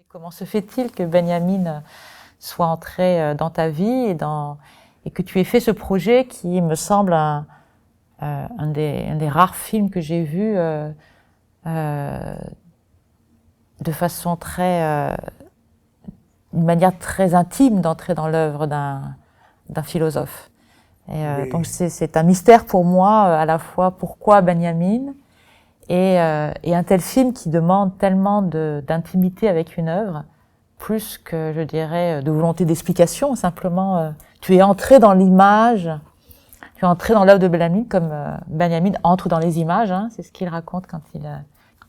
Comment se fait-il que Benjamin soit entré dans ta vie et que tu aies fait ce projet qui me semble un des rares films que j'ai vus de façon une manière très intime d'entrer dans l'œuvre d'un philosophe. Oui. Donc c'est un mystère pour moi à la fois pourquoi Benjamin et un tel film qui demande tellement d'intimité avec une œuvre, plus que, je dirais, de volonté d'explication. Simplement, tu es entré dans l'image, tu es entré dans l'œuvre de Benjamin comme Benjamin entre dans les images. Hein, c'est ce qu'il raconte quand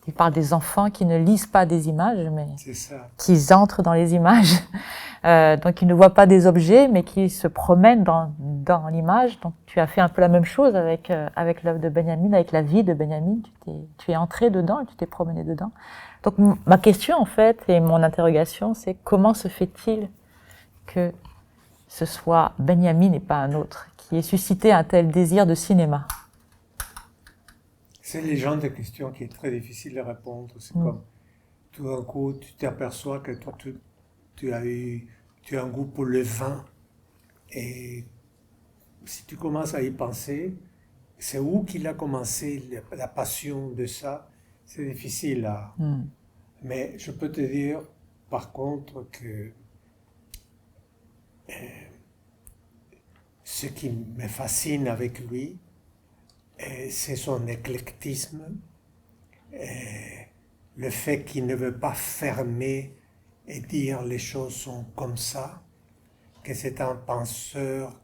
il parle des enfants qui ne lisent pas des images, mais qui entrent dans les images. Donc ils ne voient pas des objets, mais qui se promènent dans l'image. Donc tu as fait un peu la même chose avec l'œuvre de Benjamin, avec la vie de Benjamin. Tu es entré dedans et tu t'es promené dedans. Donc ma question en fait et mon interrogation, c'est comment se fait-il que ce soit Benjamin et pas un autre qui ait suscité un tel désir de cinéma? C'est le genre de question qui est très difficile à répondre. C'est comme tout d'un coup tu t'aperçois que toi tu as un goût pour le vin et si tu commences à y penser, c'est où qu'il a commencé la passion de ça, c'est difficile à... Mais je peux te dire par contre que ce qui me fascine avec lui, c'est son éclectisme, le fait qu'il ne veut pas fermer et dire les choses sont comme ça, que c'est un penseur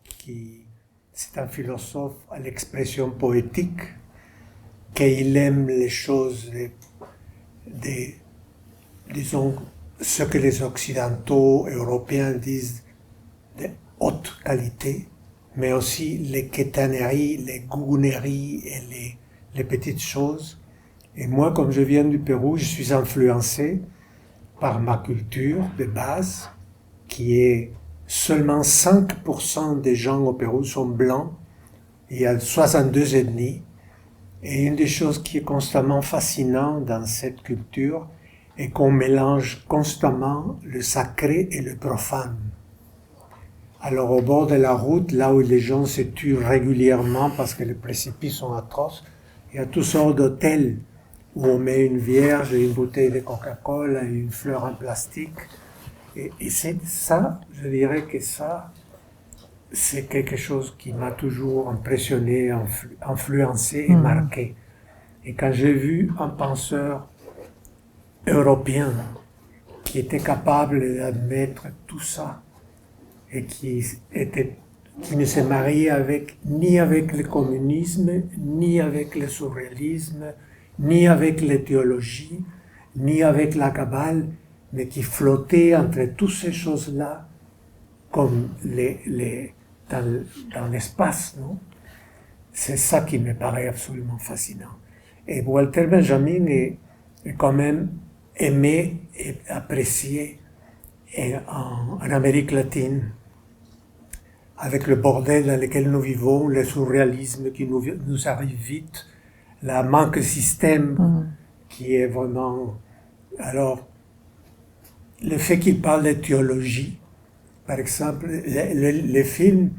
c'est un philosophe à l'expression poétique, qu'il aime les choses, disons, ce que les Occidentaux, Européens disent de haute qualité, mais aussi les quétaneries, les gougonneries et les petites choses. Et moi, comme je viens du Pérou, je suis influencé par ma culture de base, qui est seulement 5% des gens au Pérou sont blancs, il y a 62 ethnies, et une des choses qui est constamment fascinante dans cette culture est qu'on mélange constamment le sacré et le profane. Alors au bord de la route, là où les gens se tuent régulièrement parce que les précipices sont atroces, il y a toutes sortes d'hôtels où on met une vierge, une bouteille de Coca-Cola, une fleur en plastique. Et c'est ça, je dirais que ça, c'est quelque chose qui m'a toujours impressionné, influencé et marqué. Et quand j'ai vu un penseur européen qui était capable d'admettre tout ça et qui ne se mariait ni avec le communisme, ni avec le surréalisme, ni avec la théologie, ni avec la Kabbale, mais qui flottait entre toutes ces choses-là comme dans l'espace, non? C'est ça qui me paraît absolument fascinant. Et Walter Benjamin est quand même aimé et apprécié en Amérique latine, avec le bordel dans lequel nous vivons, le surréalisme qui nous arrive vite, la manque de système qui est vraiment... Alors, le fait qu'il parle de théologie, par exemple, les films,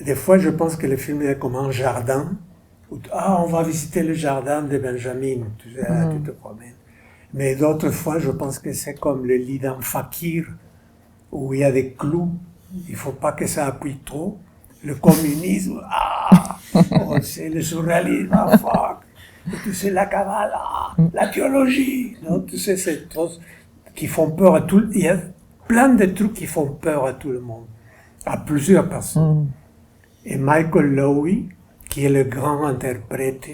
des fois je pense que le film est comme un jardin, où on va visiter le jardin de Benjamin, tu te promènes. Mais d'autres fois, je pense que c'est comme le lit d'un fakir, où il y a des clous, il ne faut pas que ça appuie trop. Le communisme, c'est le surréalisme, fuck. Et tu sais, la Kabbale, la théologie, non, tu sais, ces choses qui font peur à tout. Il y a plein de trucs qui font peur à tout le monde, à plusieurs personnes. Et Michael Lowy, qui est le grand interprète,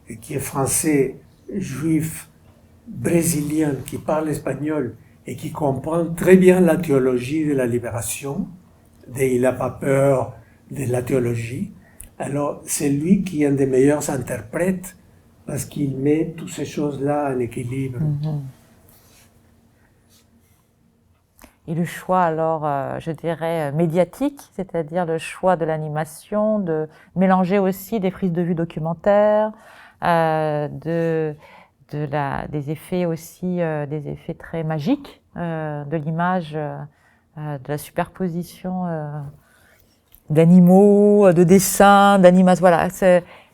et qui est français, juif, brésilien, qui parle espagnol, et qui comprend très bien la théologie de la libération, il n'a pas peur de la théologie, Alors, c'est lui qui est un des meilleurs interprètes parce qu'il met toutes ces choses-là en équilibre. Et le choix, alors, je dirais, médiatique, c'est-à-dire le choix de l'animation, de mélanger aussi des prises de vue documentaires, des effets aussi, des effets très magiques, de l'image, de la superposition d'animaux, de dessins, d'animations. Voilà,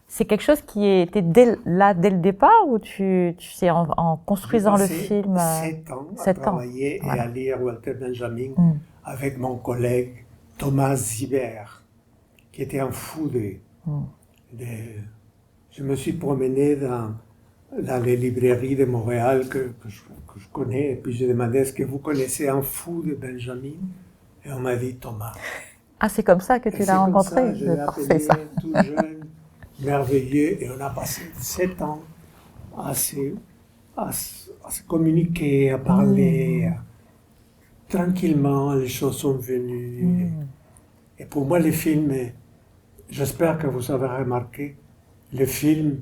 c'est quelque chose qui était dès le départ, ou tu sais, en construisant le film. 7 ans à 7 ans. travailler et à lire Walter Benjamin avec mon collègue Thomas Zibert, qui était un fou Je me suis promené dans les librairies de Montréal que je connais, et puis j'ai demandé est-ce que vous connaissez un fou de Benjamin? Et on m'a dit Thomas. Ah, c'est comme ça que tu l'as rencontré? Je l'ai appelé tout jeune, merveilleux, et on a passé 7 ans à se communiquer, à parler. Tranquillement, les choses sont venues. Et pour moi, les films, j'espère que vous avez remarqué, les films,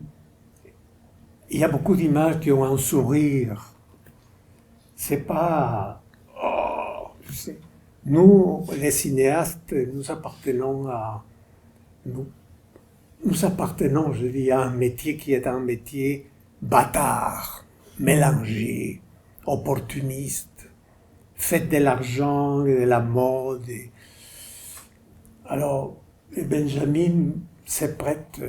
il y a beaucoup d'images qui ont un sourire. C'est pas... Oh, nous, les cinéastes, nous appartenons, je dis, à un métier qui est un métier bâtard, mélangé, opportuniste, fait de l'argent et de la mode. Alors, Benjamin se prête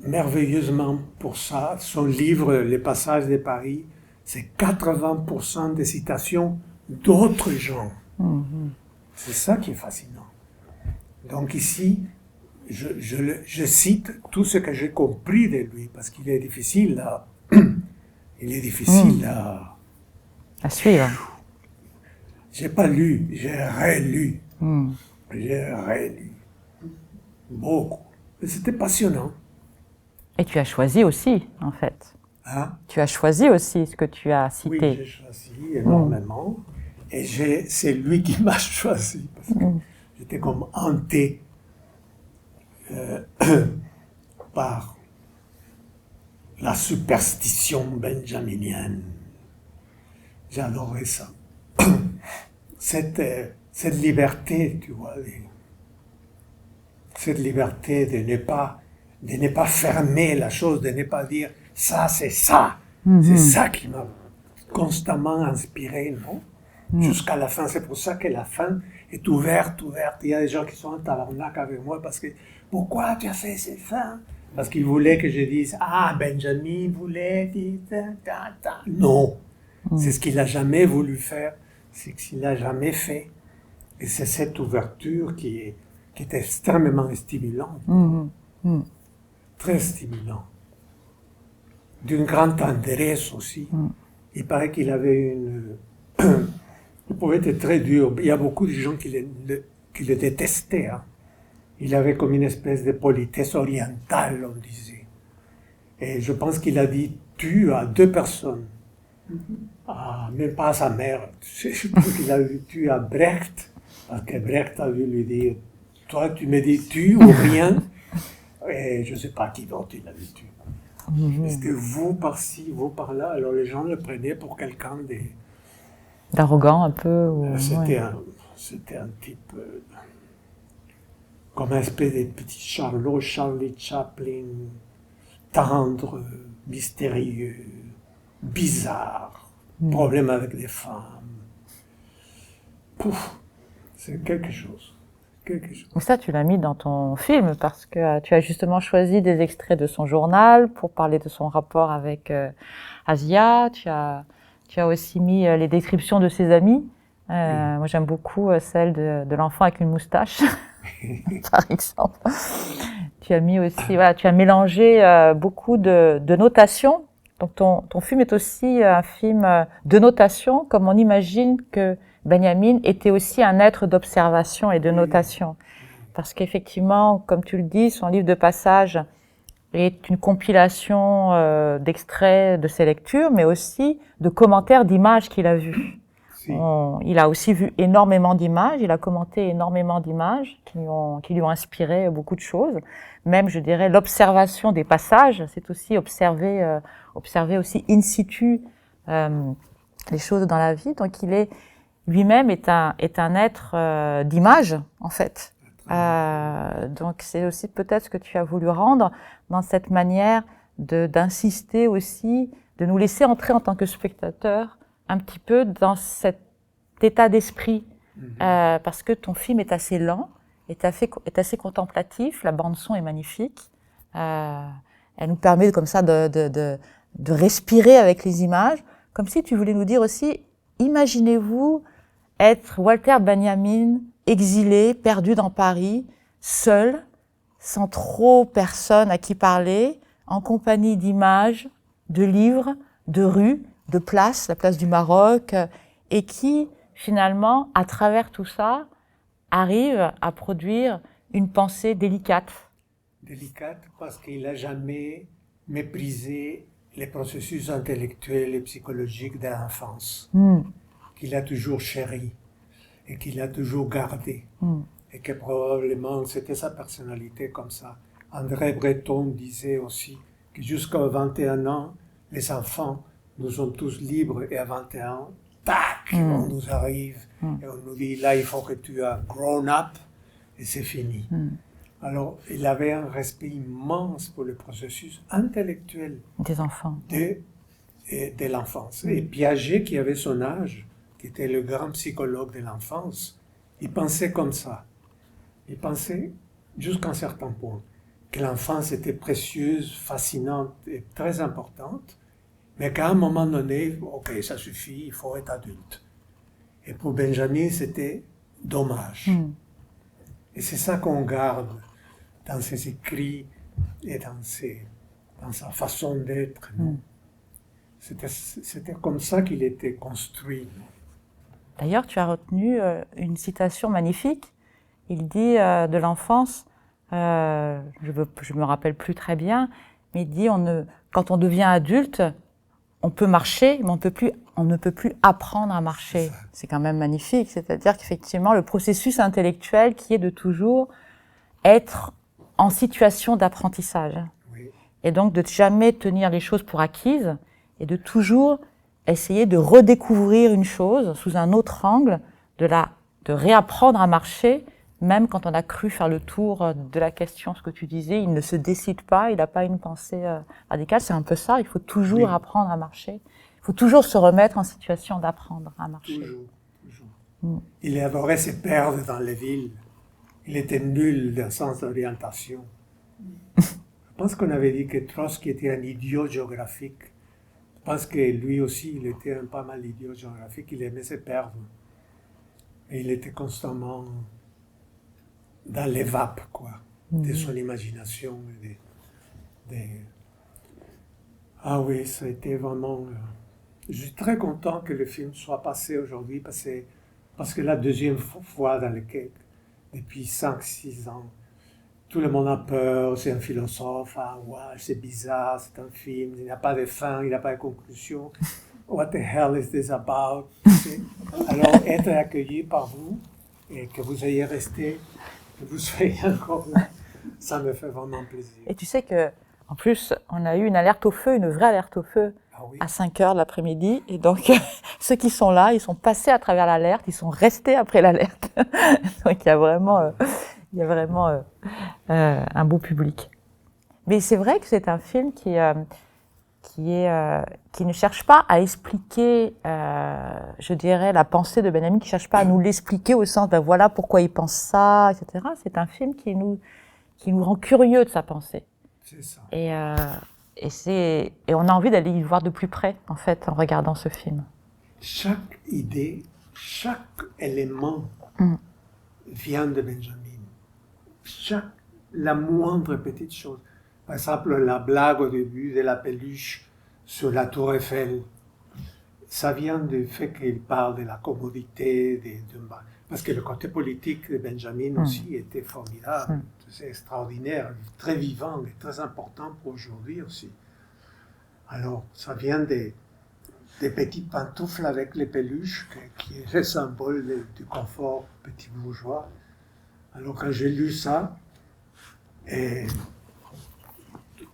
merveilleusement pour ça. Son livre, Les passages de Paris, c'est 80% de citations d'autres gens. C'est ça qui est fascinant. Donc ici, je cite tout ce que j'ai compris de lui, parce qu'il est difficile à suivre. J'ai pas lu, j'ai relu. J'ai relu. Beaucoup. Mais c'était passionnant. Et tu as choisi aussi, en fait. Hein? Tu as choisi aussi ce que tu as cité. Oui, j'ai choisi énormément. Et c'est lui qui m'a choisi. Parce que j'étais comme hanté par la superstition benjaminienne. J'adorais ça. Cette liberté, tu vois, cette liberté de ne pas fermer la chose, de ne pas dire ça, c'est ça. C'est ça qui m'a constamment inspiré, non? Jusqu'à la fin. C'est pour ça que la fin est ouverte. Il y a des gens qui sont en tabarnak avec moi parce que pourquoi tu as fait cette fin? Parce qu'ils voulaient que je dise Benjamin voulait dire ta. Non. C'est ce qu'il n'a jamais voulu faire, c'est ce qu'il n'a jamais fait. Et c'est cette ouverture qui est extrêmement stimulante. Très stimulant. D'une grande tendresse aussi. Il paraît qu'il avait il pouvait être très dur. Il y a beaucoup de gens qui le détestaient. Hein. Il avait comme une espèce de politesse orientale, on disait. Et je pense qu'il a dit tu à 2 personnes. Même pas à sa mère. Je pense qu'il a dit tu à Brecht, parce que Brecht a dû lui dire toi tu me dis tu ou rien. Et je ne sais pas qui d'autre il a dit tu. C'était vous par-ci, vous par-là. Alors les gens le prenaient pour quelqu'un d'arrogant un peu. C'était un type comme un espèce de petit Charlie Chaplin, tendre, mystérieux, bizarre, problème avec les femmes. Pouf, c'est quelque chose. Ça, tu l'as mis dans ton film parce que tu as justement choisi des extraits de son journal pour parler de son rapport avec Asia. Tu as aussi mis les descriptions de ses amis. Moi, j'aime beaucoup celle de l'enfant avec une moustache, par exemple. Tu as mis aussi, tu as mélangé beaucoup de notations. Donc, ton film est aussi un film de notation, comme on imagine que Benjamin était aussi un être d'observation et de notation. Parce qu'effectivement, comme tu le dis, son livre de passage est une compilation d'extraits de ses lectures, mais aussi de commentaires d'images qu'il a vues. il a aussi vu énormément d'images, il a commenté énormément d'images qui lui ont inspiré beaucoup de choses. Même, je dirais, l'observation des passages, c'est aussi observer aussi in situ les choses dans la vie. Donc, lui-même est un être d'image, en fait. Donc, c'est aussi peut-être ce que tu as voulu rendre dans cette manière d'insister aussi, de nous laisser entrer en tant que spectateurs un petit peu dans cet état d'esprit, parce que ton film est assez lent, est assez contemplatif, la bande-son est magnifique, elle nous permet comme ça de respirer avec les images, comme si tu voulais nous dire aussi, imaginez-vous être Walter Benjamin, exilé, perdu dans Paris, seul, sans trop personne à qui parler, en compagnie d'images, de livres, de rues, de places, la place du Maroc, et qui, finalement, à travers tout ça, arrive à produire une pensée délicate. Délicate parce qu'il n'a jamais méprisé les processus intellectuels et psychologiques de l'enfance, qu'il a toujours chéri et qu'il a toujours gardé. Et que probablement c'était sa personnalité comme ça. André Breton disait aussi que jusqu'à 21 ans, les enfants, nous sommes tous libres, et à 21 ans, tac, on nous arrive et on nous dit là il faut que tu aies grown up et c'est fini. Alors il avait un respect immense pour le processus intellectuel des enfants, de l'enfance. Et Piaget, qui avait son âge, qui était le grand psychologue de l'enfance, il pensait comme ça. Il pensait jusqu'à un certain point que l'enfance était précieuse, fascinante et très importante, mais qu'à un moment donné, ok, ça suffit, il faut être adulte. Et pour Benjamin, c'était dommage. Et c'est ça qu'on garde dans ses écrits et dans sa façon d'être. C'était comme ça qu'il était construit. D'ailleurs, tu as retenu une citation magnifique. Il dit de l'enfance, je me rappelle plus très bien, mais il dit quand on devient adulte, on peut marcher, mais on ne peut plus apprendre à marcher. C'est quand même magnifique. C'est-à-dire qu'effectivement, le processus intellectuel qui est de toujours être en situation d'apprentissage. Oui. Et donc de jamais tenir les choses pour acquises et de toujours essayer de redécouvrir une chose sous un autre angle, de réapprendre à marcher, même quand on a cru faire le tour de la question, ce que tu disais, il ne se décide pas, il n'a pas une pensée radicale, c'est un peu ça, il faut toujours apprendre à marcher, il faut toujours se remettre en situation d'apprendre à marcher. Toujours. Il adorait se perdre dans les villes, il était nul dans le sens d'orientation. Je pense qu'on avait dit que Trotsky était un idiot géographique. Je pense que lui aussi, il était pas mal idiot géographique, il aimait se perdre. Et il était constamment dans les vapes, quoi, de son imagination. Ah oui, ça a été vraiment... Je suis très content que le film soit passé aujourd'hui, parce que la deuxième fois dans lequel, depuis 5-6 ans, tout le monde a peur, c'est un philosophe, ouais, c'est bizarre, c'est un film, il n'y a pas de fin, il n'y a pas de conclusion. What the hell is this about? Alors, être accueilli par vous, et que vous ayez resté, que vous soyez encore là, ça me fait vraiment plaisir. Et tu sais que, en plus, on a eu une alerte au feu, une vraie alerte au feu, à 5h de l'après-midi. Et donc, ceux qui sont là, ils sont passés à travers l'alerte, ils sont restés après l'alerte. Donc, il y a vraiment un beau public. Mais c'est vrai que c'est un film qui ne cherche pas à expliquer, je dirais, la pensée de Benjamin, qui ne cherche pas à nous l'expliquer au sens, ben voilà pourquoi il pense ça, etc. C'est un film qui nous rend curieux de sa pensée. C'est ça. Et on a envie d'aller y voir de plus près, en fait, en regardant ce film. Chaque idée, chaque élément vient de Benjamin. La moindre petite chose. Par exemple, la blague au début de la peluche sur la tour Eiffel, ça vient du fait qu'il parle de la commodité, parce que le côté politique de Benjamin aussi était formidable, c'est extraordinaire, très vivant et très important pour aujourd'hui aussi. Alors, ça vient des petites pantoufles avec les peluches, qui est le symbole du confort petit bourgeois. Alors quand j'ai lu ça, et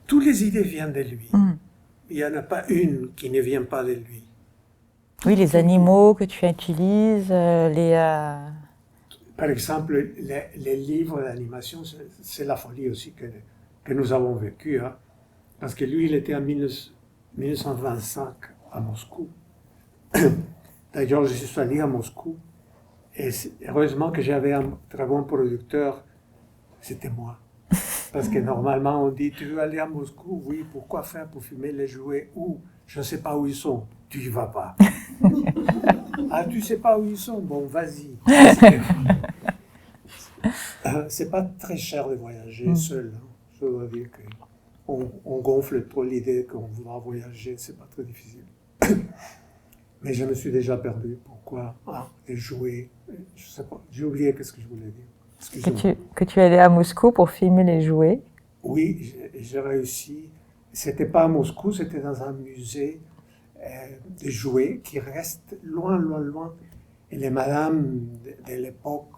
toutes les idées viennent de lui. Il n'y en a pas une qui ne vient pas de lui. Oui, les animaux que tu utilises, Par exemple, les livres d'animation, c'est la folie aussi que nous avons vécue. Hein? Parce que lui, il était en 1925 à Moscou. D'ailleurs, je suis allé à Moscou. Et heureusement que j'avais un très bon producteur, c'était moi. Parce que normalement, on dit, tu veux aller à Moscou? Oui, pourquoi faire pour filmer les jouets? Où? Je ne sais pas où ils sont. Tu n'y vas pas. Ah, tu ne sais pas où ils sont? Bon, vas-y. C'est pas très cher de voyager seul. Hein. Je dois dire qu'on gonfle trop l'idée qu'on voudra voyager, c'est pas très difficile. Mais je me suis déjà perdu. Pourquoi? Les jouets. Je sais pas. J'ai oublié ce que je voulais dire. Que tu es allé à Moscou pour filmer les jouets. Oui, j'ai réussi. C'était pas à Moscou, c'était dans un musée de jouets qui reste loin, loin, loin. Et les madames de l'époque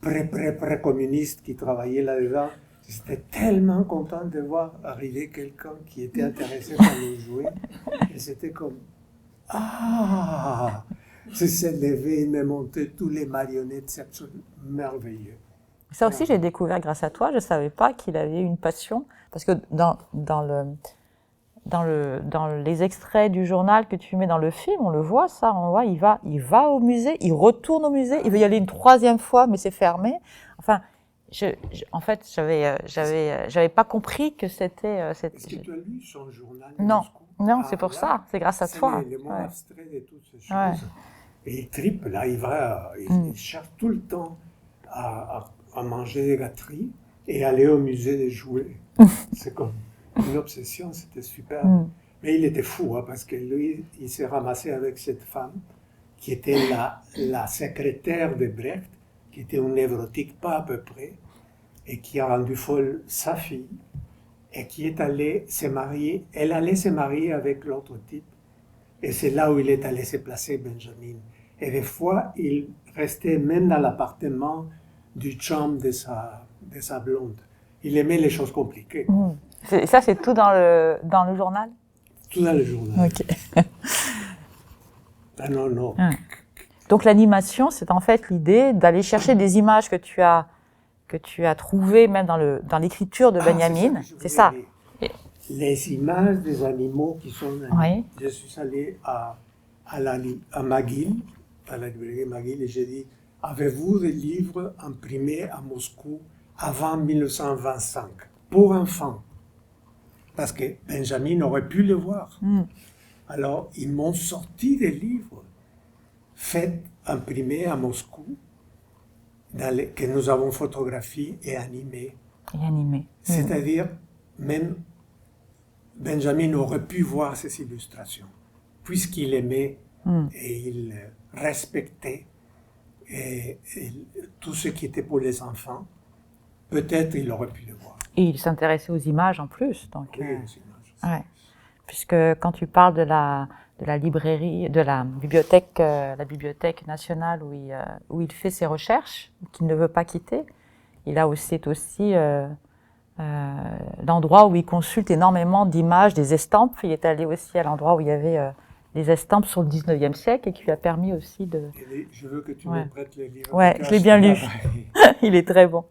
pré-communiste qui travaillaient là-dedans, j'étais tellement content de voir arriver quelqu'un qui était intéressé par les jouets. Et c'était comme, je s'est levé, il m'a monté tous les marionnettes, c'est absolument merveilleux. Ça aussi, j'ai découvert grâce à toi. Je ne savais pas qu'il avait une passion. Parce que dans les extraits du journal que tu mets dans le film, on le voit, ça. On voit, il va au musée, il retourne au musée, il veut y aller une troisième fois, mais c'est fermé. Enfin, en fait, j'avais pas compris que c'était... Est-ce que tu as lu son journal de Non, Moscou? non, c'est pour ça. C'est grâce à toi. C'est les mots abstraits de toutes ces choses. Et il tripe, là, il cherche tout le temps à manger des gâteries et aller au musée des jouets. C'est comme une obsession, c'était super. Mais il était fou, hein, parce que lui, il s'est ramassé avec cette femme qui était la secrétaire de Brecht, qui était une névrotique pas à peu près, et qui a rendu folle sa fille, et qui est allée se marier. Elle allait se marier avec l'autre type, et c'est là où il est allé se placer, Benjamin. Et des fois, il restait même dans l'appartement du chum de sa blonde. Il aimait les choses compliquées. Ça, c'est tout dans le journal? Tout dans le journal. Ok. Ah non, non. Donc l'animation, c'est en fait l'idée d'aller chercher des images que tu as trouvées même dans l'écriture de Benjamin. C'est ça. Les images des animaux qui sont... Oui. Je suis allé à McGill, à la librairie McGill, et j'ai dit, avez-vous des livres imprimés à Moscou avant 1925 pour enfants? Parce que Benjamin aurait pu le voir. Alors, ils m'ont sorti des livres faits, imprimés à Moscou, que nous avons photographiés et animés. C'est-à-dire, même Benjamin aurait pu voir ces illustrations, puisqu'il aimait et il respectait et tout ce qui était pour les enfants. Peut-être il aurait pu le voir. Et il s'intéressait aux images en plus. Donc, oui, aux images. Puisque quand tu parles de la librairie, de la bibliothèque nationale où il fait ses recherches, qu'il ne veut pas quitter, c'est aussi l'endroit où il consulte énormément d'images, des estampes. Il est allé aussi à l'endroit où il y avait des estampes sur le 19e siècle et qui lui a permis aussi de... Je veux que tu me prêtes les livres. Ouais, je l'ai bien lu. Il est très bon.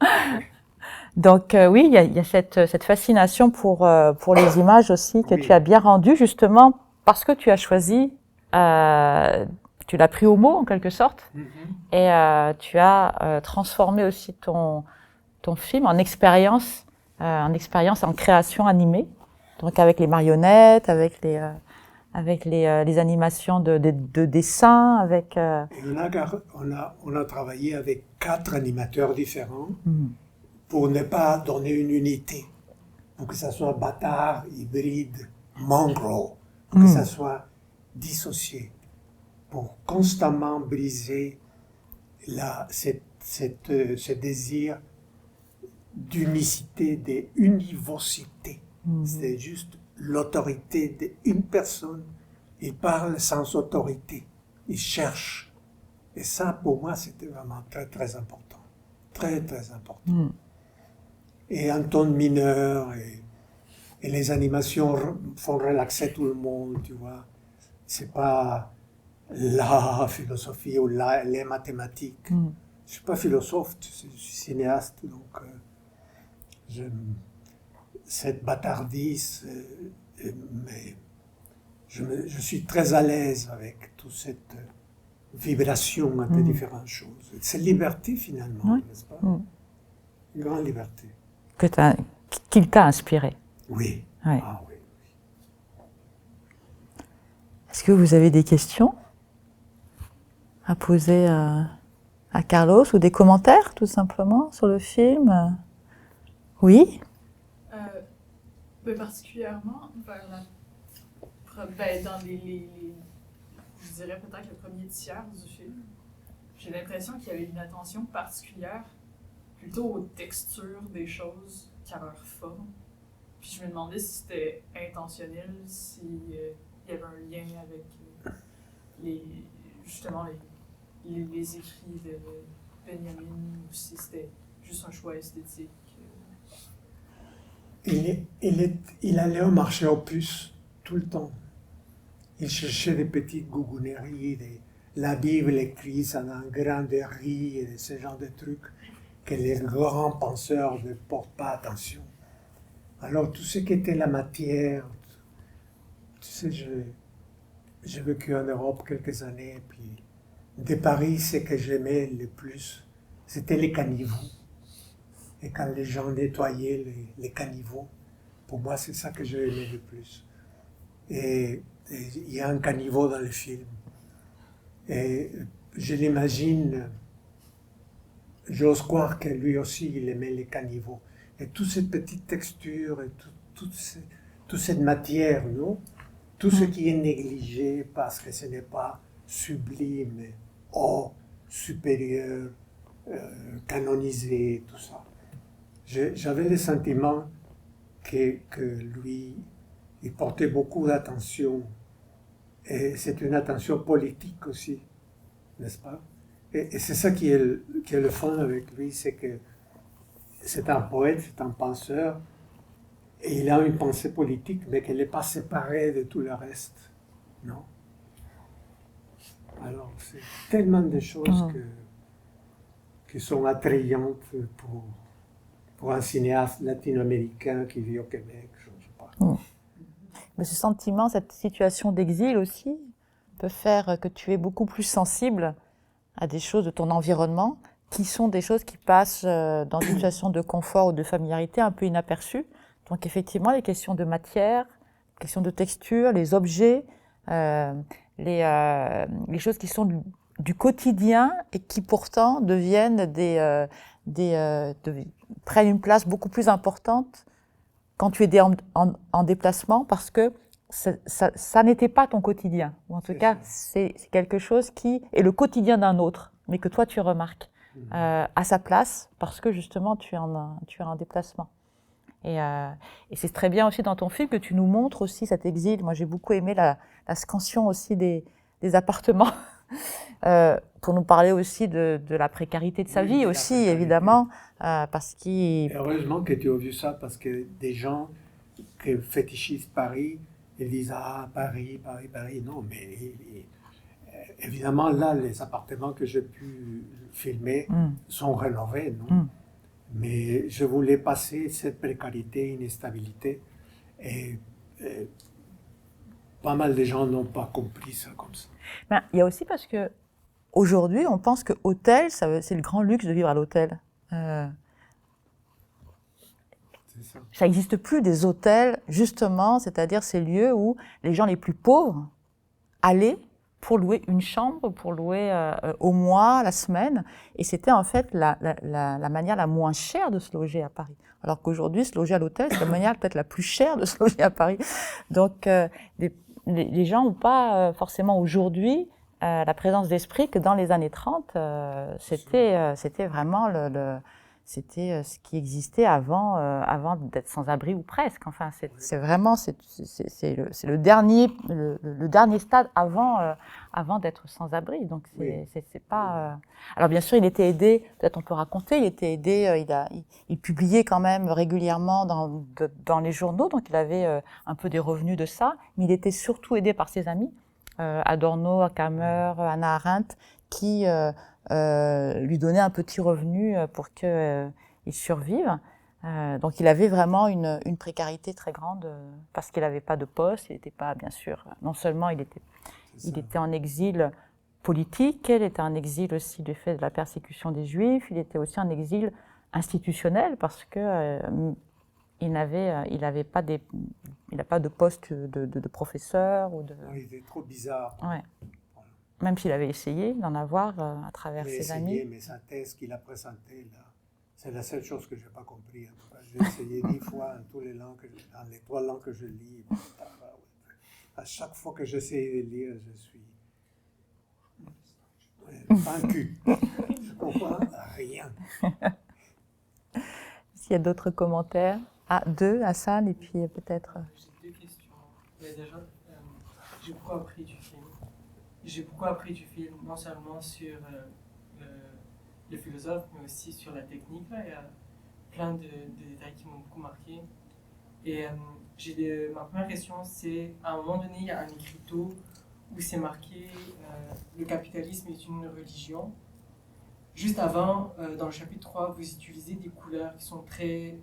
Donc oui, il y a cette fascination pour les images aussi que tu as bien rendue justement parce que tu as choisi, tu l'as pris au mot en quelque sorte, et tu as transformé aussi ton film en expérience en création animée, donc avec les marionnettes, avec les animations de dessins, avec. On a travaillé avec 4 animateurs différents. Pour ne pas donner une unité, pour que ça soit bâtard, hybride, mongrel, pour que ça soit dissocié, pour constamment briser ce désir d'unicité, d'univocité. C'est juste l'autorité d'une personne il parle sans autorité, il cherche. Et ça, pour moi, c'était vraiment très, très important. Très, très important. Et en ton mineur, et les animations font relaxer tout le monde, tu vois. C'est pas la philosophie ou les mathématiques. Je suis pas philosophe, je suis cinéaste, donc cette bâtardise, mais je suis très à l'aise avec toute cette vibration entre différentes choses. C'est liberté finalement, n'est-ce pas? Une grande liberté. Qu'il t'a inspiré. Oui. Ouais. Ah oui. Est-ce que vous avez des questions à poser à Carlos ou des commentaires tout simplement sur le film? Oui? Particulièrement vers dans je dirais peut-être le premier tiers du film, j'ai l'impression qu'il y avait une attention particulière plutôt aux textures des choses qu'à leur forme. Puis je me demandais si c'était intentionnel, s'il y avait un lien avec justement les écrits de Benjamin, ou si c'était juste un choix esthétique. Il allait au marché aux puces tout le temps. Il cherchait des petites gougouneries, la Bible écrite en granderie et ce genre de trucs que les grands penseurs ne portent pas attention. Alors tout ce qui était la matière, tu sais, j'ai vécu en Europe quelques années, puis de Paris, ce que j'aimais le plus, c'était les caniveaux. Et quand les gens nettoyaient les caniveaux, pour moi, c'est ça que j'aimais le plus. Et il y a un caniveau dans le film. Et je l'imagine, j'ose croire que lui aussi, il aimait les caniveaux. Et toute cette petite texture, et toute cette matière, non? Tout ce qui est négligé parce que ce n'est pas sublime, haut, supérieur, canonisé, tout ça. J'avais le sentiment que lui, il portait beaucoup d'attention. Et c'est une attention politique aussi, n'est-ce pas? Et c'est ça qui est le fun avec lui, c'est que c'est un poète, c'est un penseur, et il a une pensée politique, mais qu'elle n'est pas séparée de tout le reste, non? Alors, c'est tellement de choses qui sont attrayantes pour un cinéaste latino-américain qui vit au Québec, je ne sais pas. Mais ce sentiment, cette situation d'exil aussi, peut faire que tu es beaucoup plus sensible à des choses de ton environnement, qui sont des choses qui passent dans une situation de confort ou de familiarité un peu inaperçues. Donc effectivement, les questions de matière, les questions de texture, les objets, les choses qui sont du quotidien et qui pourtant deviennent prennent une place beaucoup plus importante quand tu es en déplacement, parce que ça n'était pas ton quotidien. Ou en tout cas, c'est quelque chose qui est le quotidien d'un autre, mais que toi tu remarques à sa place, parce que justement tu es en déplacement. Et c'est très bien aussi dans ton film que tu nous montres aussi cet exil. Moi, j'ai beaucoup aimé la scansion aussi des appartements, pour nous parler aussi de la précarité de sa vie aussi, évidemment, parce qu'il... Heureusement que tu as vu ça, parce que des gens qui fétichisent Paris, ils disent « Ah, Paris, Paris, Paris ». Non, mais évidemment, là, les appartements que j'ai pu filmer sont rénovés, non? Mais je voulais passer cette précarité, une instabilité, et pas mal de gens n'ont pas compris ça comme ça. Ben, il y a aussi parce que aujourd'hui, on pense que hôtel, c'est le grand luxe de vivre à l'hôtel. Ça n'existe plus des hôtels, justement, c'est-à-dire ces lieux où les gens les plus pauvres allaient pour louer une chambre, pour louer au mois, la semaine. Et c'était en fait la manière la moins chère de se loger à Paris. Alors qu'aujourd'hui, se loger à l'hôtel, c'est la manière peut-être la plus chère de se loger à Paris. Donc, les gens n'ont pas forcément aujourd'hui la présence d'esprit que dans les années 30, c'était vraiment c'était ce qui existait avant d'être sans abri ou presque. Enfin, c'est vraiment le dernier stade avant d'être sans abri. Donc c'est pas. Alors bien sûr, il était aidé. Peut-être on peut raconter. Il était aidé. Il publiait quand même régulièrement dans les journaux. Donc il avait un peu des revenus de ça. Mais il était surtout aidé par ses amis, Adorno, Camus, Hannah Arendt, qui lui donnaient un petit revenu pour qu'il survive. Donc il avait vraiment une précarité très grande parce qu'il n'avait pas de poste. Il n'était pas, bien sûr, non seulement il était en exil politique, il était en exil aussi du fait de la persécution des Juifs, il était aussi en exil institutionnel parce que il n'a pas de poste de professeur ou de. Non, il était trop bizarre. Ouais. Même s'il avait essayé d'en avoir à travers ses amis. Mais sa thèse qu'il a présentée là, c'est la seule chose que je n'ai pas compris. En tout cas, j'ai essayé 10 fois dans les 3 langues que je lis. À chaque fois que j'essaie de lire, je suis vaincu. Je ne comprends rien. S'il y a d'autres commentaires, Hassan, et puis peut-être. J'ai 2 questions. Déjà, j'ai beaucoup appris du film. Non seulement sur le philosophe, mais aussi sur la technique. Là. Il y a plein de détails qui m'ont beaucoup marqué. Et ma première question, c'est, à un moment donné, il y a un écriteau où c'est marqué « Le capitalisme est une religion ». Juste avant, dans le chapitre 3, vous utilisez des couleurs qui sont très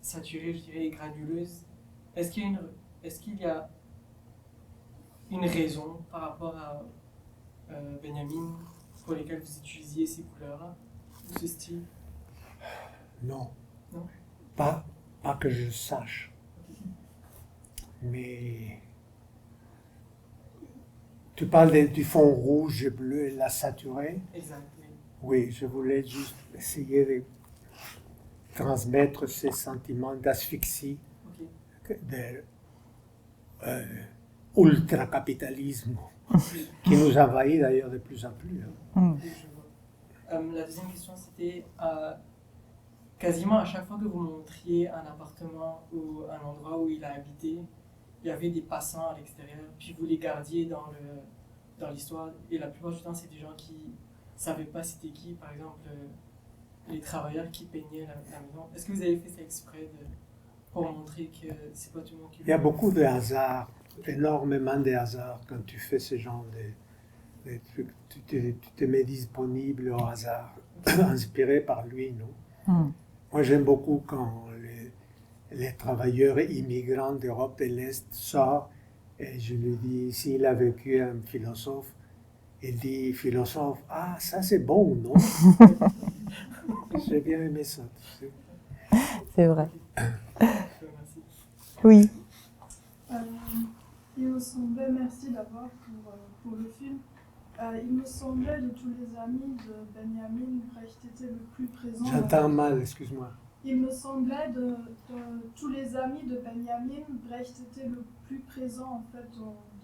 saturées, je dirais, et granuleuses. Est-ce qu'il y a une raison par rapport à Benjamin pour lesquelles vous utilisiez ces couleurs-là, ou ce style? Non. Non? Pas que je sache. Mais tu parles du fond rouge et bleu et la saturée? Exact, oui. Oui, je voulais juste essayer de transmettre ces sentiments d'asphyxie, de ultra-capitalisme qui nous envahit d'ailleurs de plus en plus. La deuxième question, c'était quasiment à chaque fois que vous montriez un appartement ou un endroit où il a habité, il y avait des passants à l'extérieur, puis vous les gardiez dans l'histoire, et la plupart du temps, c'est des gens qui ne savaient pas c'était qui, par exemple, les travailleurs qui peignaient la maison. Est-ce que vous avez fait ça exprès pour montrer que c'est pas tout le monde qui... Il y a beaucoup de hasard, énormément de hasard quand tu fais ce genre de trucs. Tu te mets disponible au hasard, inspiré par lui, non? Moi, j'aime beaucoup quand les travailleurs immigrants d'Europe de l'Est sortent et je lui dis, s'il a vécu un philosophe, il dit, philosophe, ah, ça c'est bon, non? J'ai bien aimé ça. Tu sais. C'est vrai. Oui. Il me semblait, merci d'abord pour le film, il me semblait de tous les amis de Benjamin, Brecht était le plus présent. J'entends mal, excuse-moi. Il me semblait de tous les amis de Benjamin, Brecht était le plus présent en fait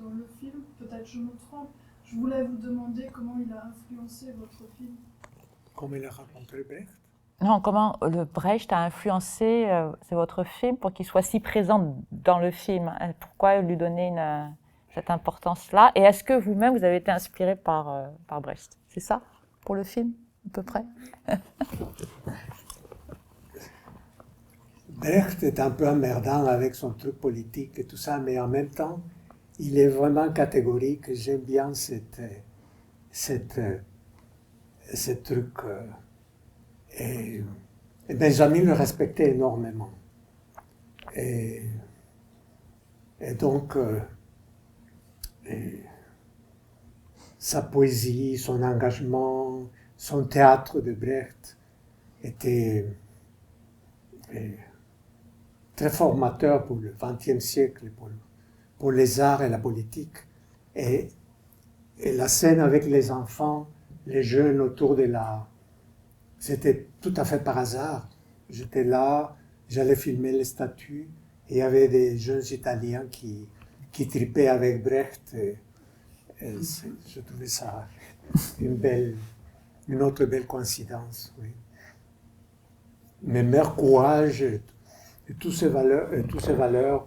dans le film. Peut-être je me trompe. Je voulais vous demander comment il a influencé votre film. Comment il a rencontré Brecht? Non, comment le Brecht a influencé c'est votre film pour qu'il soit si présent dans le film. Pourquoi lui donner cette importance-là? Et est-ce que vous-même, vous avez été inspiré par Brecht? C'est ça pour le film, à peu près? Brecht est un peu emmerdant avec son truc politique et tout ça, mais en même temps, il est vraiment catégorique. J'aime bien ce truc. Et Benjamin le respectait énormément. Et donc, sa poésie, son engagement, son théâtre de Brecht était très formateur pour le XXe siècle, pour les arts et la politique. Et la scène avec les enfants, les jeunes autour de la... C'était tout à fait par hasard. J'étais là, j'allais filmer les statues, et il y avait des jeunes Italiens qui tripaient avec Brecht. Et je trouvais ça une autre belle coïncidence, oui. meilleur courage et toutes ces valeurs.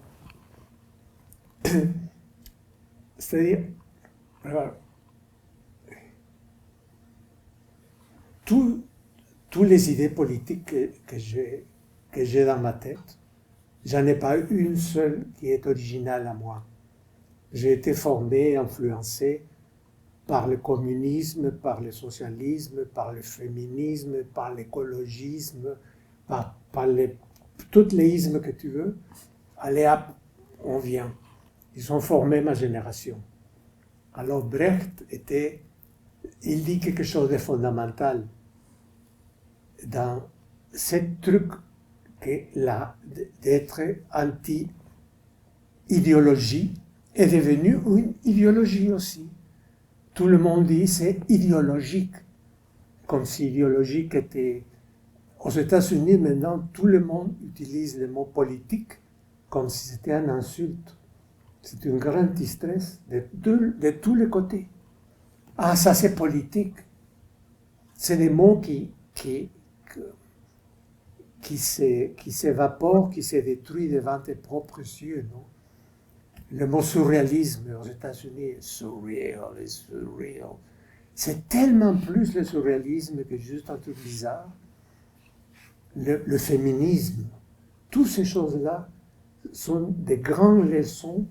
C'est-à-dire, toutes les idées politiques que j'ai dans ma tête, j'en ai pas une seule qui est originale à moi. J'ai été formé, influencé par le communisme, par le socialisme, par le féminisme, par l'écologisme, par tous les ismes que tu veux. Allez hop, on vient. Ils ont formé ma génération. Alors Brecht il dit quelque chose de fondamental dans ce truc d'être anti-idéologie est devenu une idéologie aussi. Tout le monde dit c'est idéologique, comme si idéologique était... Aux États-Unis, maintenant, tout le monde utilise le mot politique comme si c'était une insulte. C'est une grande distress de tous les côtés. Ah, ça c'est politique. C'est des mots qui s'évaporent, qui se détruisent devant tes propres yeux, non? Le mot surréalisme aux États-Unis, surreal. C'est tellement plus le surréalisme que juste un truc bizarre. Le féminisme, toutes ces choses-là sont des grandes leçons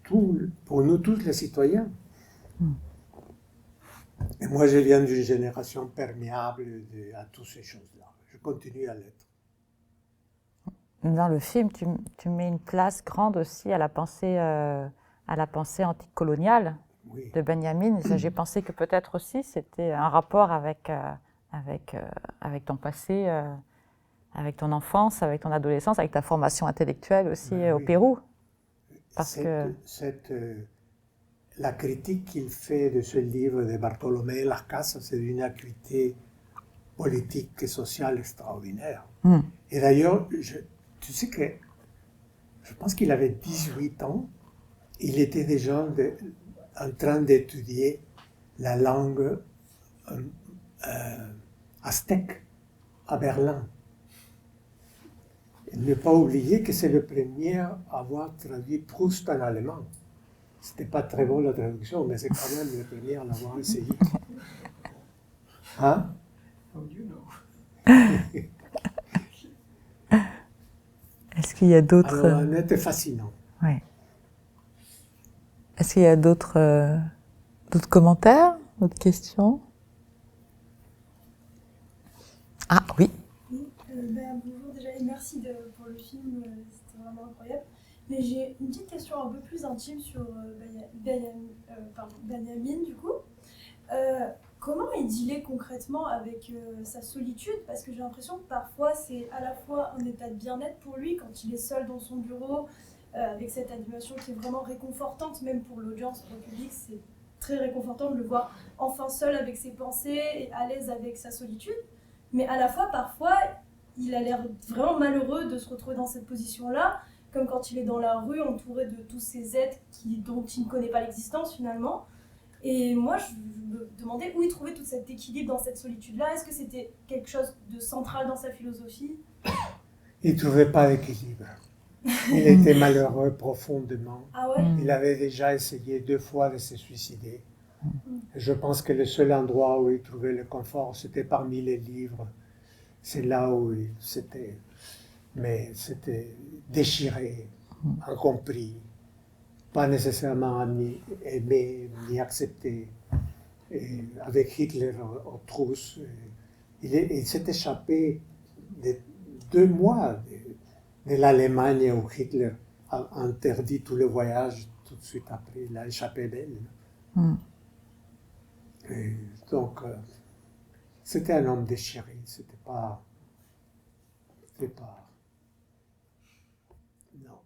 pour nous tous les citoyens. Et moi, je viens d'une génération perméable à toutes ces choses-là. Je continue à l'être. Dans le film, tu mets une place grande aussi à la pensée anticoloniale de Benjamin. J'ai pensé que peut-être aussi c'était un rapport avec ton passé, avec ton enfance, avec ton adolescence, avec ta formation intellectuelle aussi au Pérou. Parce que la critique qu'il fait de ce livre de Bartolomé Las Casas, c'est d'une acuité politique et sociale extraordinaire. Et d'ailleurs, tu sais que je pense qu'il avait 18 ans, il était déjà en train d'étudier la langue aztèque à Berlin. Et ne pas oublier que c'est le premier à avoir traduit Proust en allemand. C'était pas très bon la traduction, mais c'est quand même le premier à l'avoir essayé. Hein? How do you know? Est-ce qu'il y a d'autres... Alors, Annette est fascinant. Oui. Est-ce qu'il y a d'autres commentaires, d'autres questions? Ah oui. Bonjour déjà et merci pour le film, c'était vraiment incroyable. Mais j'ai une petite question un peu plus intime sur Benjamin du coup. Comment il dealait concrètement avec sa solitude? Parce que j'ai l'impression que parfois c'est à la fois un état de bien-être pour lui quand il est seul dans son bureau, avec cette animation qui est vraiment réconfortante, même pour l'audience, pour le public, c'est très réconfortant de le voir enfin seul avec ses pensées et à l'aise avec sa solitude. Mais à la fois, parfois, il a l'air vraiment malheureux de se retrouver dans cette position-là, comme quand il est dans la rue entouré de tous ces êtres dont il ne connaît pas l'existence finalement. Et moi, je me demandais où il trouvait tout cet équilibre dans cette solitude-là. Est-ce que c'était quelque chose de central dans sa philosophie? Il ne trouvait pas d'équilibre. Il était malheureux profondément. Ah ouais? Il avait déjà essayé 2 fois de se suicider. Je pense que le seul endroit où il trouvait le confort, c'était parmi les livres. C'est là où c'était déchiré, incompris, pas nécessairement ni aimé ni accepté. Et avec Hitler en trousse, il s'est échappé de 2 mois de l'Allemagne où Hitler a interdit tout le voyage tout de suite après. Il a échappé d'elle. Et donc, c'était un homme déchiré, c'était pas... Non.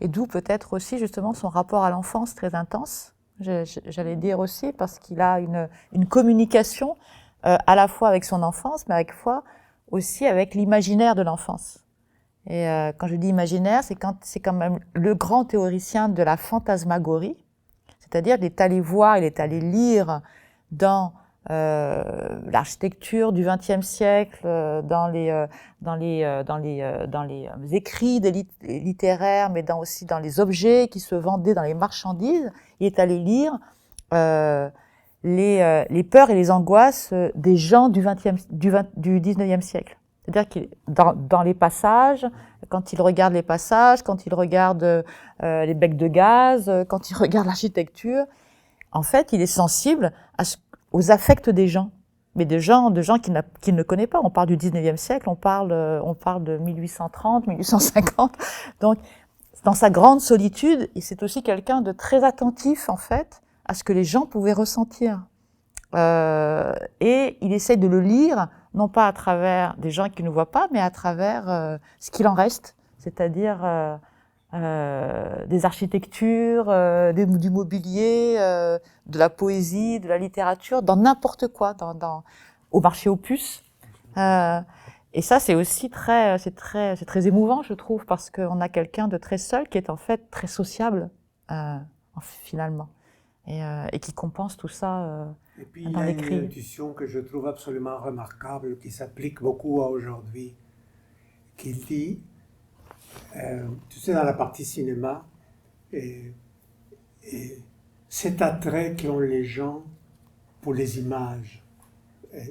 Et d'où peut-être aussi justement son rapport à l'enfance très intense, j'allais dire aussi, parce qu'il a une communication à la fois avec son enfance, mais avec fois aussi avec l'imaginaire de l'enfance. Et quand je dis imaginaire, c'est quand même le grand théoricien de la fantasmagorie, c'est-à-dire il est allé voir, il est allé lire dans l'architecture du XXe siècle, dans les écrits littéraires, mais aussi dans les objets qui se vendaient dans les marchandises. Il est allé lire les peurs et les angoisses des gens du XIXe siècle. C'est-à-dire que dans les passages, quand il regarde les passages, quand il regarde les becs de gaz, quand il regarde l'architecture, en fait, il est sensible aux affects des gens, mais de gens qu'il ne connaît pas. On parle du 19e siècle, on parle de 1830, 1850. Donc, dans sa grande solitude, et c'est aussi quelqu'un de très attentif, en fait, à ce que les gens pouvaient ressentir. Et il essaie de le lire, non pas à travers des gens qui ne voient pas, mais à travers ce qu'il en reste, c'est-à-dire des architectures, du mobilier, de la poésie, de la littérature, dans n'importe quoi, au marché aux puces. Et ça, c'est aussi c'est très émouvant, je trouve, parce qu'on a quelqu'un de très seul qui est en fait très sociable, finalement, et qui compense tout ça et puis dans l'écrit. Il y a une intuition que je trouve absolument remarquable, qui s'applique beaucoup à aujourd'hui, qui dit, tu sais, dans la partie cinéma, et cet attrait qu'ont les gens pour les images,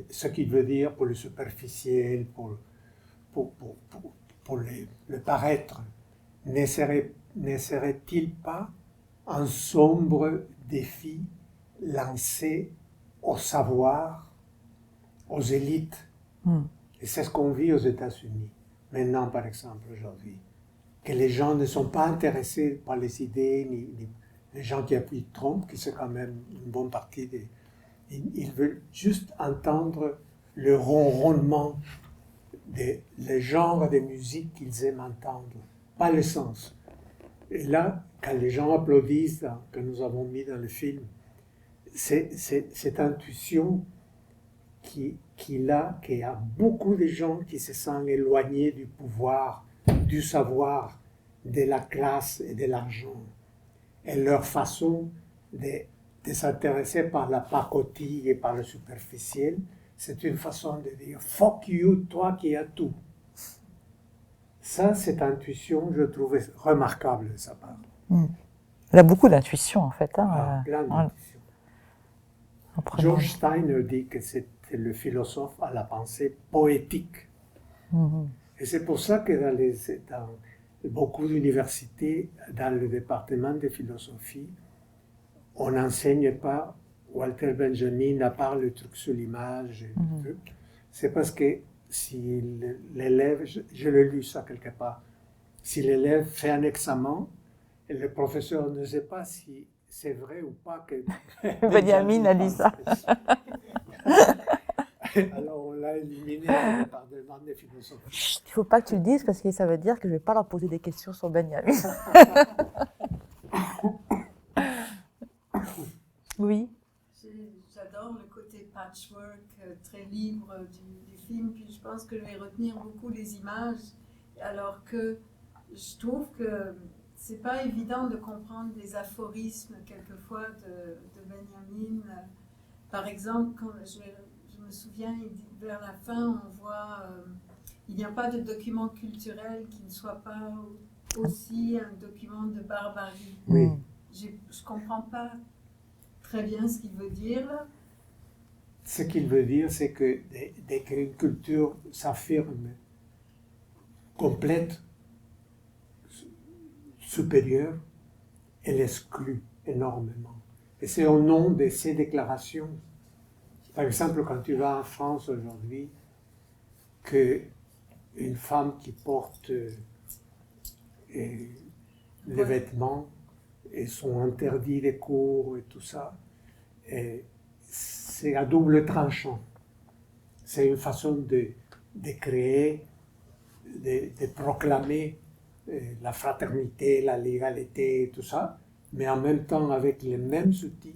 ce qu'il veut dire pour le superficiel, pour le paraître, n'essaierait-il pas un sombre défi lancé au savoir, aux élites? Et c'est ce qu'on vit aux États-Unis, maintenant par exemple, aujourd'hui. Que les gens ne sont pas intéressés par les idées, ni les gens qui appuient Trump, qui c'est quand même une bonne partie des... Ils veulent juste entendre le ronronnement, le genre de musique qu'ils aiment entendre, pas le sens. Et là, quand les gens applaudissent, que nous avons mis dans le film, c'est cette intuition qu'il y a beaucoup de gens qui se sentent éloignés du pouvoir, du savoir, de la classe et de l'argent. Et leur façon de s'intéresser par la pacotille et par le superficiel, c'est une façon de dire « fuck you, toi qui as tout ». Ça, cette intuition, je trouvais remarquable de sa part. Il a beaucoup d'intuition, en fait. Plein d'intuition. George Steiner dit que c'était le philosophe à la pensée poétique. Et c'est pour ça que dans beaucoup d'universités, dans le département de philosophie, on n'enseigne pas Walter Benjamin à part le truc sur l'image. C'est parce que si l'élève, je l'ai lu ça quelque part, si l'élève fait un examen et le professeur ne sait pas si c'est vrai ou pas que Benjamin a dit ça. Alors on l'a éliminé par demande des philosophes. Il ne faut pas que tu le dises parce que ça veut dire que je ne vais pas leur poser des questions sur Benjamin. Oui. J'adore le côté patchwork très libre du film, puis je pense que je vais retenir beaucoup les images, alors que je trouve que c'est pas évident de comprendre les aphorismes quelquefois de Benjamin. Par exemple, quand je me souviens, vers la fin, on voit il n'y a pas de document culturel qui ne soit pas aussi un document de barbarie. Oui. Je ne comprends pas très bien ce qu'il veut dire. Ce qu'il veut dire, c'est que dès qu'une culture s'affirme complète, supérieure, elle exclut énormément. Et c'est au nom de ces déclarations. Par exemple, quand tu vas en France aujourd'hui, qu'une femme qui porte les vêtements et sont interdits les cours et tout ça, et c'est à double tranchant. C'est une façon de créer, de proclamer la fraternité, la légalité, tout ça, mais en même temps, avec les mêmes outils,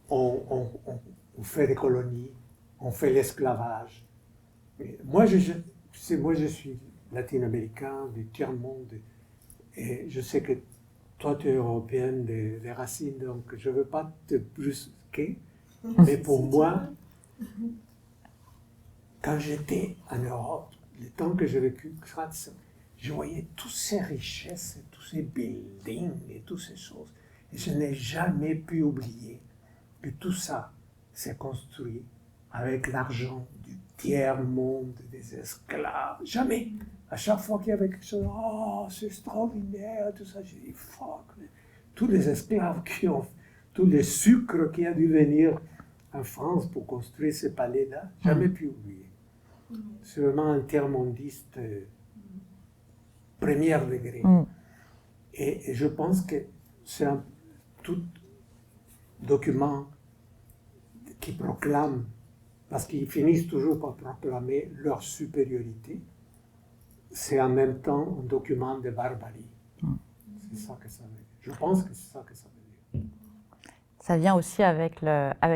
on fait des colonies, on fait l'esclavage. Moi, je suis latino-américain, du tiers-monde, et je sais que toi, tu es européenne des racines, donc je ne veux pas te brusquer, mais pour moi, Quand j'étais en Europe, le temps que j'ai vécu, je voyais toutes ces richesses, et tous ces buildings et toutes ces choses. Et je n'ai jamais pu oublier que tout ça s'est construit avec l'argent du tiers-monde, des esclaves. Jamais. À chaque fois qu'il y avait quelque chose, oh, c'est extraordinaire, tout ça, j'ai dit, fuck. Tous les esclaves tous les sucres qui a dû venir en France pour construire ces palais-là, jamais pu oublier. C'est vraiment un tiers-mondiste premier degré. Et je pense que c'est tout document qui proclame, parce qu'ils finissent toujours par proclamer leur supériorité, c'est en même temps un document de barbarie. C'est ça que ça veut dire. Je pense que c'est ça que ça veut dire. Ça vient aussi avec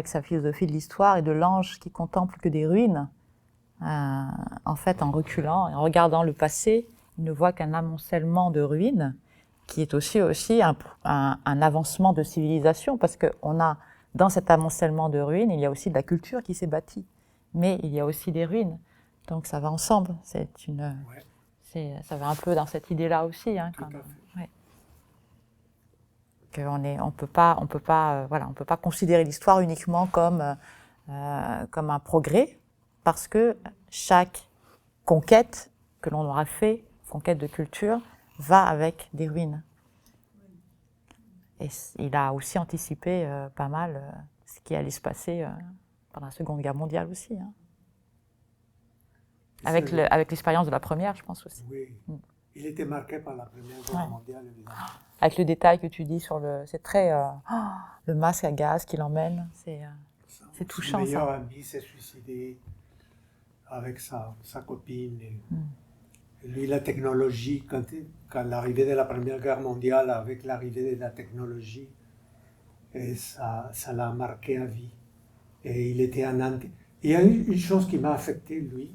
sa philosophie de l'histoire et de l'ange qui contemple que des ruines. En fait, en reculant et en regardant le passé, il ne voit qu'un amoncellement de ruines, qui est aussi un avancement de civilisation, parce qu'on a, dans cet amoncellement de ruines, il y a aussi de la culture qui s'est bâtie, mais il y a aussi des ruines. Donc ça va ensemble. Ça va un peu dans cette idée-là aussi. Hein, Tout à fait. Ouais. On peut pas considérer l'histoire uniquement comme un progrès, parce que chaque conquête que l'on aura fait, conquête de culture, va avec des ruines. Et il a aussi anticipé pas mal ce qui allait se passer pendant la Seconde Guerre mondiale aussi. Hein. Avec l'expérience de la Première, je pense aussi. Oui. Il était marqué par la Première Guerre mondiale, évidemment. Avec le détail que tu dis sur c'est très le masque à gaz qu'il emmène, c'est touchant. Son meilleur ami s'est suicidé avec sa copine. Et lui, la technologie, quand l'arrivée de la Première Guerre mondiale, avec l'arrivée de la technologie, et ça l'a marqué à vie. Et il était un anti. Il y a une chose qui m'a affecté, lui.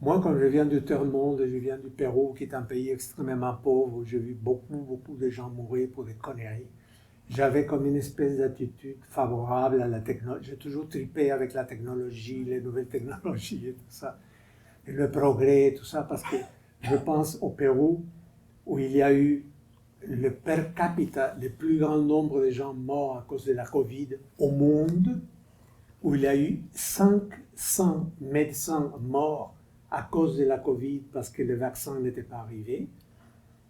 Moi, quand je viens du tiers-monde, je viens du Pérou, qui est un pays extrêmement pauvre, où j'ai vu beaucoup de gens mourir pour des conneries. J'avais comme une espèce d'attitude favorable à la technologie. J'ai toujours tripé avec la technologie, les nouvelles technologies et tout ça. Et le progrès et tout ça, parce que je pense au Pérou, où il y a eu le per capita, le plus grand nombre de gens morts à cause de la Covid au monde, où il y a eu 500 médecins morts à cause de la Covid parce que le vaccin n'était pas arrivé.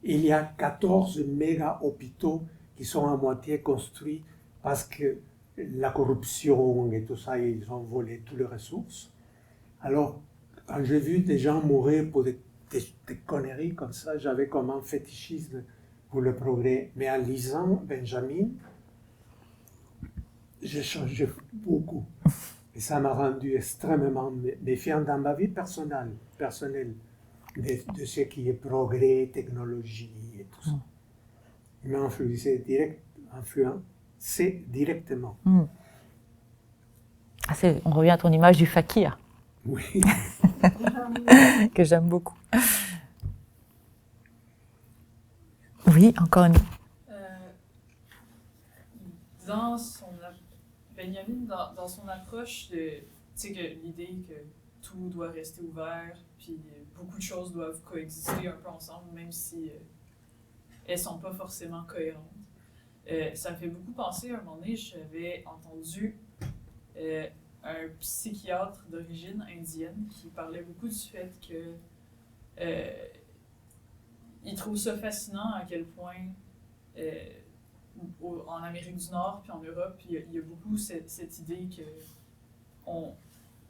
Il y a 14 méga-hôpitaux qui sont à moitié construits parce que la corruption et tout ça, ils ont volé toutes les ressources. Alors, quand j'ai vu des gens mourir pour des conneries comme ça, j'avais comme un fétichisme pour le progrès. Mais en lisant Benjamin, j'ai changé beaucoup. Et ça m'a rendu extrêmement méfiant dans ma vie personnelle de ce qui est progrès, technologie et tout ça. Il m'a influencé directement. On revient à ton image du fakir. Oui. Que j'aime beaucoup. Oui, encore une. Benjamin, dans son approche, tu sais que l'idée que tout doit rester ouvert, puis beaucoup de choses doivent coexister un peu ensemble, même si elles sont pas forcément cohérentes. Ça me fait beaucoup penser, à un moment donné, j'avais entendu un psychiatre d'origine indienne qui parlait beaucoup du fait que il trouve ça fascinant à quel point en Amérique du Nord puis en Europe, il y a beaucoup cette idée que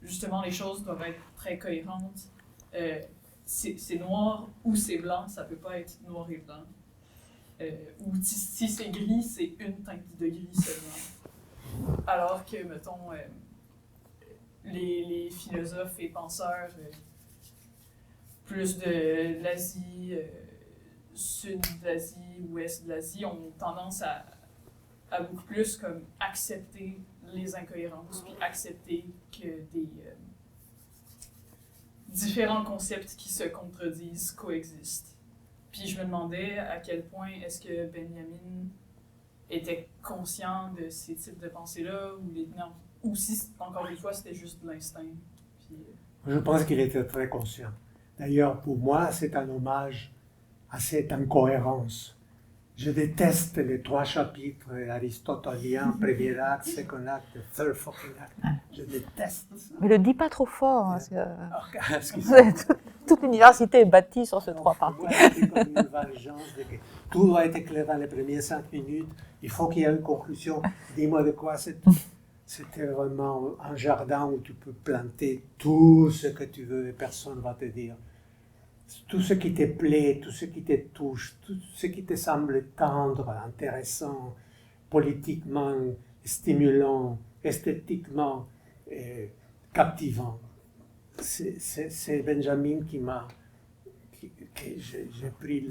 justement les choses doivent être très cohérentes. C'est noir ou c'est blanc, ça peut pas être noir et blanc. Ou si c'est gris, c'est une teinte de gris seulement. Alors que, mettons, les philosophes et penseurs plus de l'Asie, sud d'Asie, ouest de l'Asie, ont tendance à beaucoup plus comme accepter les incohérences, puis accepter que des différents concepts qui se contredisent coexistent. Puis je me demandais à quel point est-ce que Benjamin était conscient de ces types de pensées-là, ou ou si, encore une fois, c'était juste l'instinct. Puis, Je pense qu'il était très conscient. D'ailleurs, pour moi, c'est un hommage à cette incohérence. Je déteste les 3 chapitres aristoteliens, premier acte, second acte, third fucking acte. Je déteste ça. Mais le dis pas trop fort, hein, parce que Excusez-moi. toute l'université est bâtie sur ces 3 parties. Pour moi, c'était comme une vengeance de que tout doit être clair dans les premières 5 minutes. Il faut qu'il y ait une conclusion. Dis-moi de quoi c'était vraiment un jardin où tu peux planter tout ce que tu veux et personne ne va te dire. Tout ce qui te plaît, tout ce qui te touche, tout ce qui te semble tendre, intéressant, politiquement stimulant, esthétiquement captivant. C'est Benjamin qui m'a... J'ai pris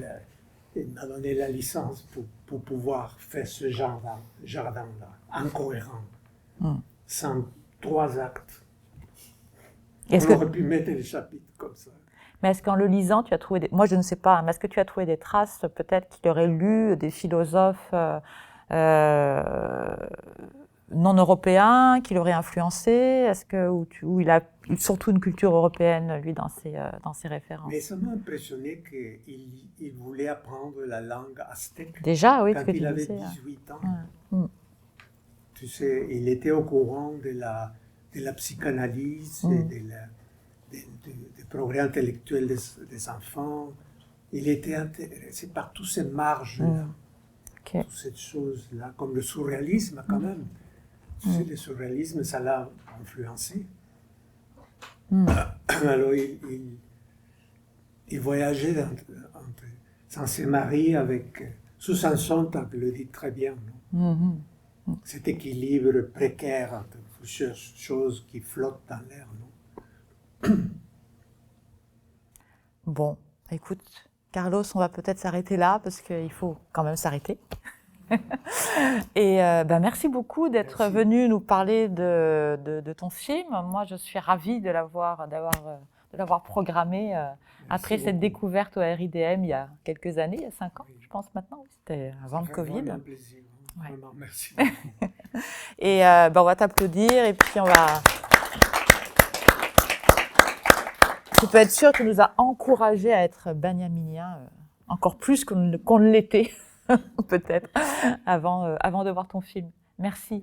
il m'a donné la licence pour pouvoir faire ce jardin-là, incohérent, sans 3 actes. On aurait pu mettre les chapitres comme ça. Mais est-ce qu'en le lisant, tu as trouvé des... Moi, je ne sais pas, mais est-ce que tu as trouvé des traces, peut-être qu'il aurait lu des philosophes non européens, qui l'auraient influencé? Est-ce que où il a surtout une culture européenne, lui, dans ses références? Mais ça m'a impressionné qu'il voulait apprendre la langue aztèque. Déjà, oui, quand ce que il tu avait disais. 18 ans. Ouais. Tu sais, il était au courant de la psychanalyse, des progrès intellectuels des enfants. Il était intéressé par toutes ces marges-là, toutes ces choses-là, comme le surréalisme quand même. Tu sais, le surréalisme, ça l'a influencé. Alors, il voyageait sans se marier avec... Susan Sontag le dit très bien, non? Cet équilibre précaire entre plusieurs choses qui flottent dans l'air, non? Bon, écoute, Carlos, on va peut-être s'arrêter là, parce qu'il faut quand même s'arrêter. Et merci beaucoup d'être venu nous parler de ton film. Moi, je suis ravie de l'avoir programmé après cette découverte au RIDM il y a quelques années, il y a 5 ans, je pense maintenant. C'était avant le Covid. C'est un plaisir. Vraiment, merci. Et on va t'applaudir et puis on va... Tu peux être sûr qu'il nous a encouragés à être benjaminiens encore plus qu'on ne l'était. Peut-être, avant de voir ton film. Merci.